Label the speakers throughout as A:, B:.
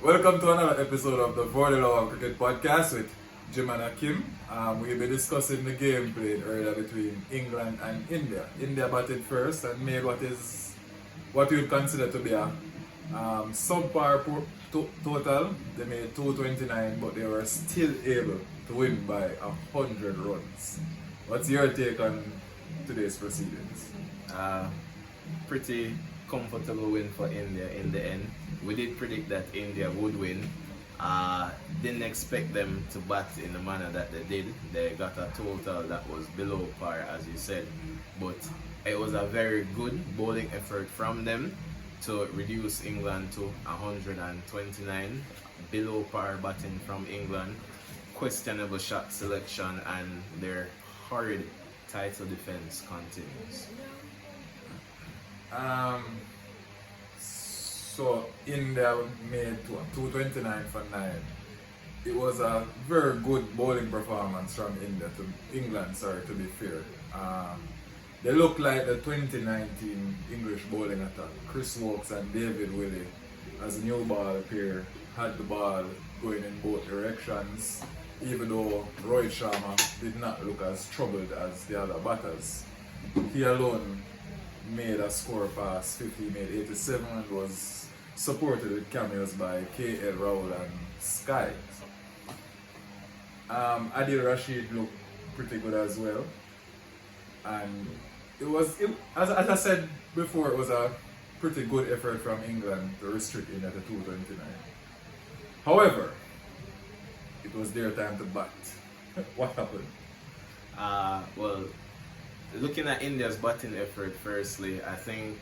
A: Welcome to another episode of the 40 Law Cricket Podcast with Jim and Akim. We'll be discussing the game played earlier between England and India. India batted first and made what we would consider to be a subpar total. They made 229, but they were still able to win by 100 runs. What's your take on today's proceedings?
B: Pretty comfortable win for India in the end. We did predict that India would win. Didn't expect them to bat in the manner that they did. They got a total that was below par, as you said. But it was a very good bowling effort from them to reduce England to 129. Below par batting from England. Questionable shot selection, and their horrid title defense continues.
A: So India made 229 for 9. It was a very good bowling performance from England, to be fair. They look like the 2019 English bowling attack. Chris Wokes and David Willey, as a new ball pair, had the ball going in both directions, even though Rohit Sharma did not look as troubled as the other batters. He alone made a score past 50, made 87, and was supported with cameos by K.L. Rahul and Sky. Adil Rashid looked pretty good as well, and as I said before, it was a pretty good effort from England to restrict India to 229. However, it was their time to bat. What happened?
B: Well, looking at India's batting effort, firstly, I think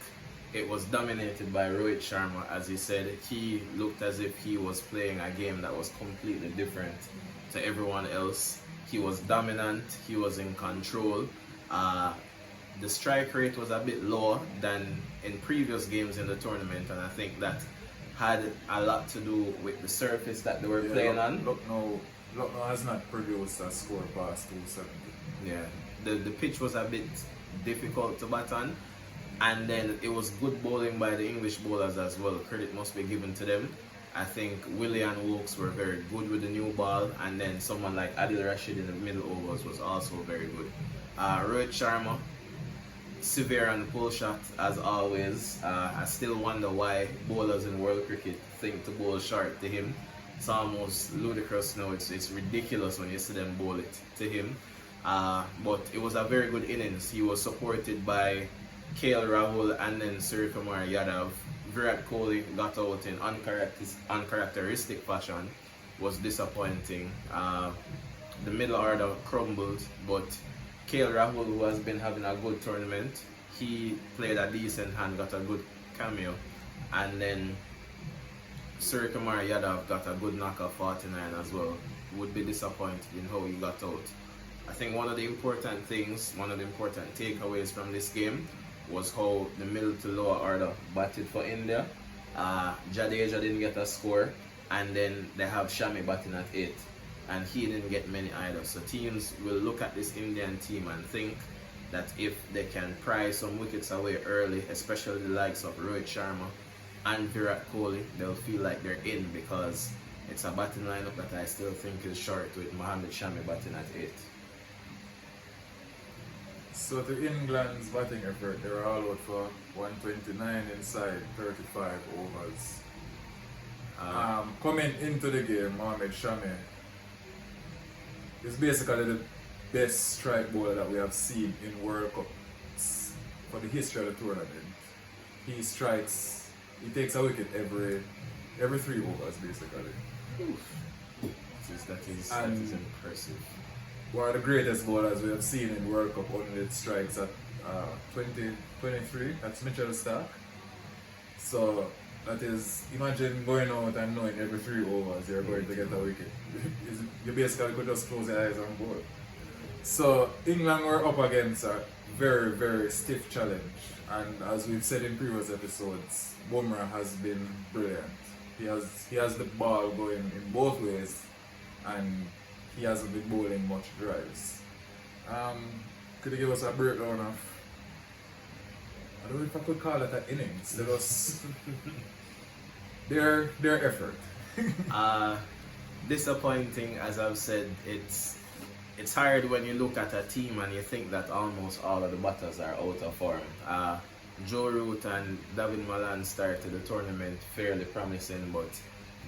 B: it was dominated by Rohit Sharma. As he said, he looked as if he was playing a game that was completely different to everyone else. He was dominant, he was in control. The strike rate was a bit lower than in previous games in the tournament, and I think that had a lot to do with the surface that they were playing on.
A: Lucknow has not produced a score past 270.
B: Yeah, the pitch was a bit difficult to bat on, and then it was good bowling by the English bowlers as well. Credit must be given to them. I think Willey and Wokes were very good with the new ball, and then someone like Adil Rashid in the middle overs was also very good. Rohit Sharma, severe on the pull shot as always. I still wonder why bowlers in world cricket think to bowl short to him. It's almost ludicrous now. It's ridiculous when you see them bowl it to him. But it was a very good innings. He was supported by K.L. Rahul and then Suryakumar Yadav. Virat Kohli got out in uncharacteristic fashion. Was disappointing. The middle order crumbled, but K.L. Rahul, who has been having a good tournament, he played a decent hand, got a good cameo, and then Suryakumar Yadav got a good knock of 49 as well. Would be disappointed in how he got out. I think one of the important takeaways from this game was how the middle to lower order batted for India. Jadeja didn't get a score, and then they have Shami batting at 8, and he didn't get many either. So teams will look at this Indian team and think that if they can pry some wickets away early, especially the likes of Rohit Sharma and Virat Kohli, they'll feel like they're in, because it's a batting lineup that I still think is short, with Mohammad Shami batting at 8.
A: So to England's batting effort, they were all out for 129 inside 35 overs. Coming into the game, Mohammad Shami is basically the best strike bowler that we have seen in World Cups for the history of the tournament. He takes a wicket every 3 overs basically.
B: That is impressive.
A: One of the greatest bowlers we have seen in World Cup only strikes at 2023. That's Mitchell Starc. So that is, imagine going out and knowing every 3 overs you're going to get a wicket. You basically could just close your eyes and bowl. So England were up against a very, very stiff challenge, and as we've said in previous episodes, Bumrah has been brilliant. He has the ball going in both ways, and he hasn't been bowling much drives. Could you give us a breakdown of, I don't know if I could call it an innings, their effort.
B: Disappointing, as I've said. It's hard when you look at a team and you think that almost all of the batters are out of form. Joe Root and David Malan started the tournament fairly promising, but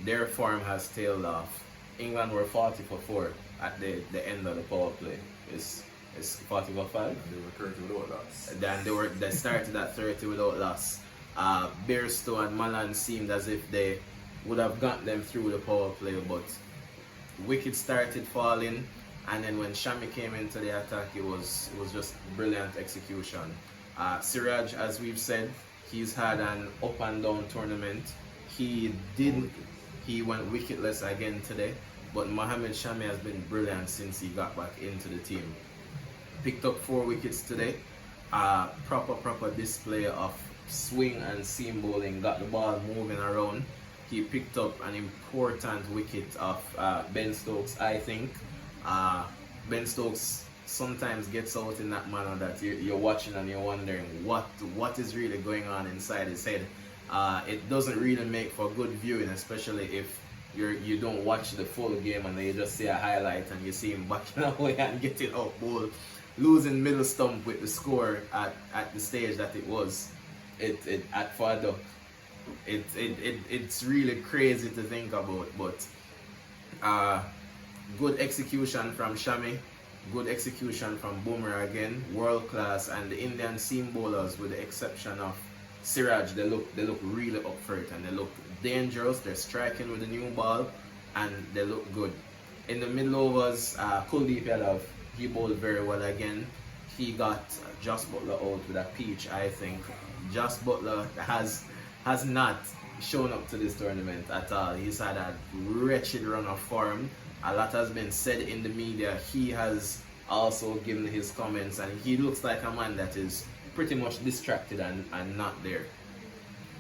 B: their form has tailed off. England were 40 for 4 at the end of the power play. It's 40 for 5.
A: And they were 30 without loss.
B: Then they started at 30 without loss. Bairstow and Malan seemed as if they would have got them through the power play, but wickets started falling, and then when Shami came into the attack, it was just brilliant execution. Siraj, as we've said, he's had an up and down tournament. He went wicketless again today, but Mohamed Shami has been brilliant since he got back into the team. Picked up 4 wickets today. Proper display of swing and seam bowling, got the ball moving around. He picked up an important wicket of Ben Stokes, I think. Ben Stokes sometimes gets out in that manner that you're watching and you're wondering what is really going on inside his head. It doesn't really make for good viewing, especially if you don't watch the full game and then you just see a highlight and you see him backing away and getting out ball, losing middle stump with the score at the stage that it was at Fado. It's really crazy to think about, but good execution from Shami, good execution from Bumrah again, world class, and the Indian seam bowlers, with the exception of Siraj, they look really up for it and they look dangerous. They're striking with the new ball and they look good. In the middle overs, Kuldeep Yadav, he bowled very well again. He got Josh Butler out with a peach, I think. Josh Butler has not shown up to this tournament at all. He's had a wretched run of form. A lot has been said in the media. He has also given his comments, and he looks like a man that is pretty much distracted and not there.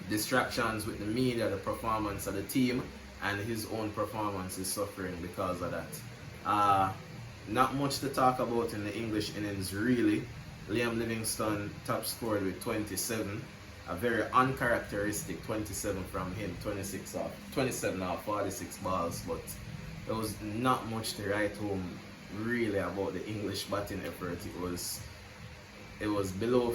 B: Distractions with the media, the performance of the team, and his own performance is suffering because of that. Not much to talk about in the English innings, really. Liam Livingstone top scored with 27. A very uncharacteristic 27 from him, 27 off 46 balls, but there was not much to write home really about the English batting effort. It was below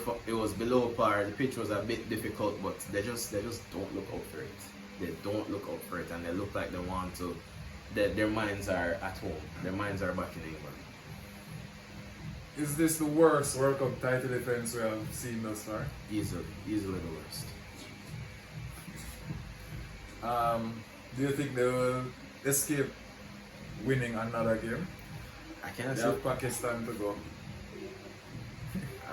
B: par. The pitch was a bit difficult, but they just don't look out for it. They don't look out for it, and they look like they want to. Their minds are at home. Their minds are back in England.
A: Is this the worst World Cup title defense we have seen thus far?
B: Easily the worst.
A: Do you think they will escape winning another game?
B: I can't
A: They
B: say.
A: have Pakistan to go.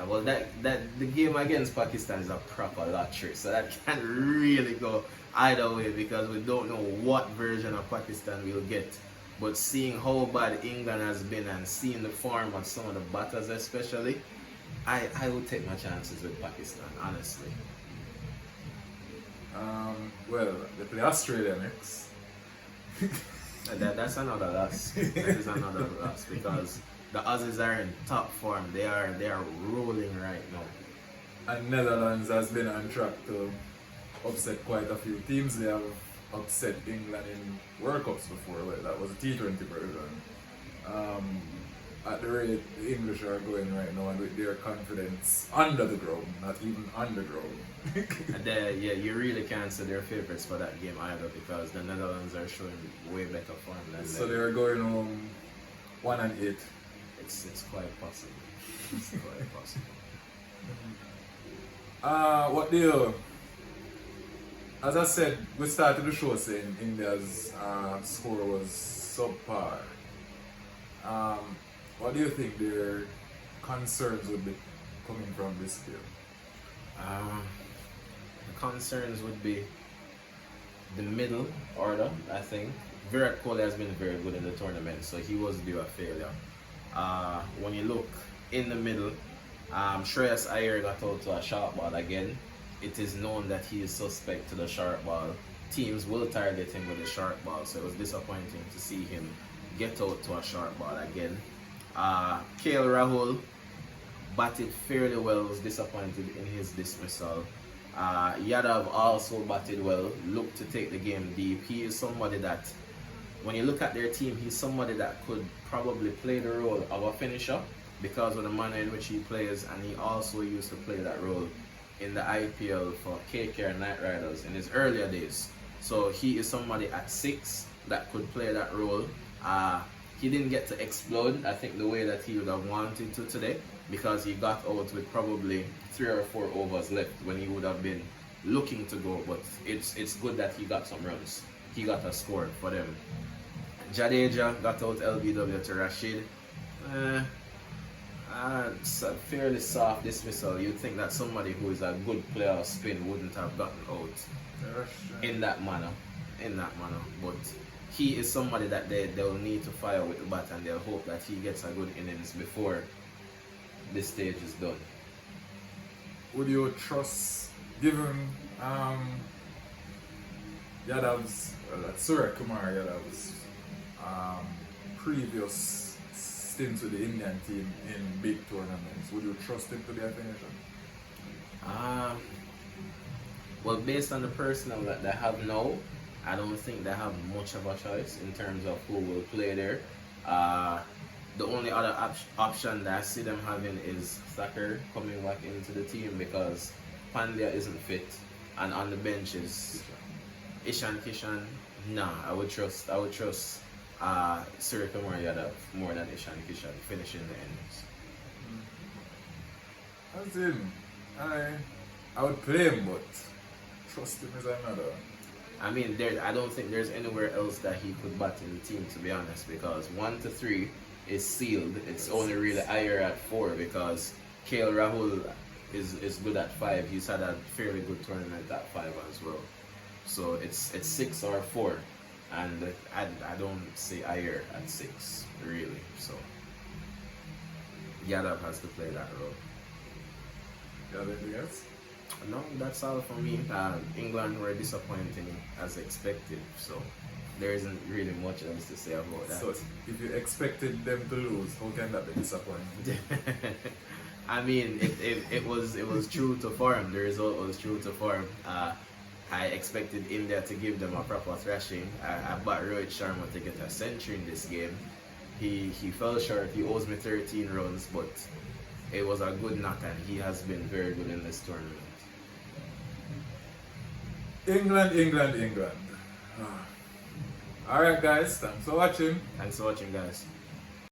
B: Well, the game against Pakistan is a proper lottery, so that can't really go either way because we don't know what version of Pakistan we'll get. But seeing how bad England has been and seeing the form of some of the batters especially, I would take my chances with Pakistan, honestly.
A: Well, they play Australia next.
B: That's another loss. That is another loss because the Aussies are in top form. They are rolling right now.
A: And Netherlands has been on track to upset quite a few teams. They have upset England in World Cups before. Well, that was a T20 version. At the rate the English are going right now, and with their confidence under the ground, not even underground.
B: You really can't say they're favourites for that game either because the Netherlands are showing way better form than
A: So
B: them.
A: they're going home 1-8.
B: It's quite possible. It's quite possible.
A: What do you? As I said, we started the show saying India's score was subpar. What do you think their concerns would be coming from this game?
B: The concerns would be the middle order, I think. Virat Kohli has been very good in the tournament, so he was due a failure. When you look in the middle, Shreyas Iyer got out to a sharp ball again. It is known that he is suspect to the sharp ball. Teams will target him with the sharp ball, so it was disappointing to see him get out to a sharp ball again. KL Rahul batted fairly well, was disappointed in his dismissal. Yadav also batted well, looked to take the game deep. He is somebody that, when you look at their team, he's somebody that could probably play the role of a finisher because of the manner in which he plays, and he also used to play that role in the IPL for KKR Knight Riders in his earlier days. So he is somebody at 6 that could play that role. He didn't get to explode, I think, the way that he would have wanted to today, because he got out with probably 3 or 4 overs left when he would have been looking to go. But it's good that he got some runs. He got a score for them. Jadeja got out LBW to Rashid. It's a fairly soft dismissal. You'd think that somebody who is a good player of spin wouldn't have gotten out in that manner. But he is somebody that they'll need to fire with the bat, and they'll hope that he gets a good innings before this stage is done.
A: Would you trust, given Yadav's, Surya Kumar Yadav's previous stints with the Indian team in big tournaments, would you trust him to be a finisher?
B: Well, based on the personnel that they have now, I don't think they have much of a choice in terms of who will play there. The only other option that I see them having is Thacker coming back into the team because Pandya isn't fit, and on the bench is Ishan Kishan. Nah, I would trust Surya Kumar Yadav more than Ishan Kishan finishing the innings.
A: As in, I would play him, but trust him is another.
B: I mean, I don't think there's anywhere else that he could bat in the team, to be honest, because 1 to 3 is sealed. It's only really Iyer at 4 because KL Rahul is good at 5. He's had a fairly good tournament at 5 as well. So it's 6 or 4, and I don't see Iyer at 6 really. So Yadav has to play that role.
A: You have anything else?
B: No, that's all for me. England were disappointing as expected, so there isn't really much else to say about that.
A: So, if you expected them to lose, how can that be disappointing?
B: I mean, it was true to form. The result was true to form. I expected India to give them a proper thrashing. I backed Rohit Sharma to get a century in this game. He fell short. He owes me 13 runs, but it was a good knock, and he has been very good in this tournament.
A: England. Alright guys, thanks for watching.
B: Thanks for watching, guys.